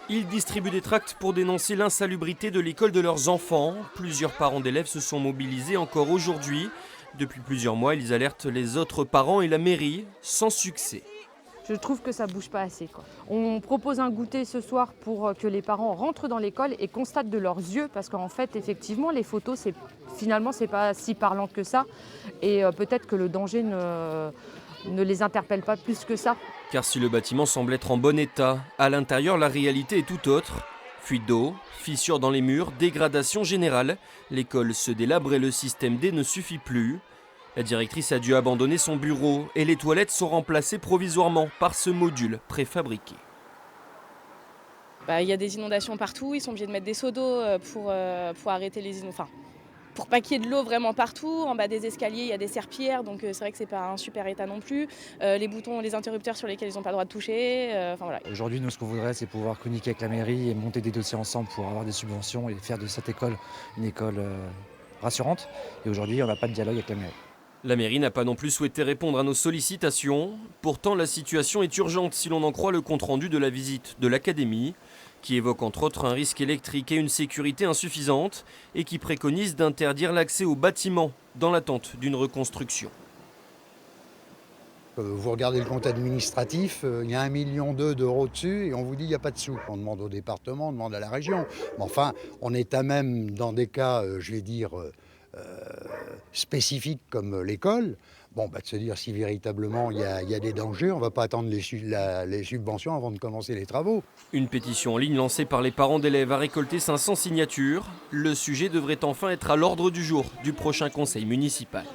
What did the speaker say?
Ils distribuent des tracts pour dénoncer l'insalubrité de l'école de leurs enfants. Plusieurs parents d'élèves se sont mobilisés encore aujourd'hui. Depuis plusieurs mois, ils alertent les autres parents et la mairie, sans succès. Je trouve que ça bouge pas assez, quoi. On propose un goûter ce soir pour que les parents rentrent dans l'école et constatent de leurs yeux, parce qu'en fait, effectivement, les photos, finalement, c'est pas si parlant que ça. Et peut-être que le danger ne les interpelle pas plus que ça. Car si le bâtiment semble être en bon état, à l'intérieur, la réalité est tout autre. Fuite d'eau, fissures dans les murs, dégradation générale. L'école se délabre et le système D ne suffit plus. La directrice a dû abandonner son bureau et les toilettes sont remplacées provisoirement par ce module préfabriqué. Il y a des inondations partout, ils sont obligés de mettre des seaux d'eau pour arrêter les inondations. Enfin, pour pas qu'il y ait de l'eau vraiment partout. En bas des escaliers, il y a des serpillères, donc c'est vrai que c'est pas un super état non plus. Les boutons, les interrupteurs sur lesquels ils n'ont pas le droit de toucher. Voilà. Aujourd'hui, nous, ce qu'on voudrait, c'est pouvoir communiquer avec la mairie et monter des dossiers ensemble pour avoir des subventions et faire de cette école une école rassurante. Et aujourd'hui, on n'a pas de dialogue avec la mairie. La mairie n'a pas non plus souhaité répondre à nos sollicitations. Pourtant, la situation est urgente si l'on en croit le compte-rendu de la visite de l'académie, qui évoque entre autres un risque électrique et une sécurité insuffisante, et qui préconise d'interdire l'accès aux bâtiments dans l'attente d'une reconstruction. Vous regardez le compte administratif, il y a 1,2 million d'euros dessus et on vous dit qu'il n'y a pas de sous. On demande au département, on demande à la région. Mais enfin, on est à même dans des cas, spécifiques comme l'école, de se dire si véritablement il y a des dangers, on ne va pas attendre les subventions avant de commencer les travaux. Une pétition en ligne lancée par les parents d'élèves a récolté 500 signatures. Le sujet devrait enfin être à l'ordre du jour du prochain conseil municipal.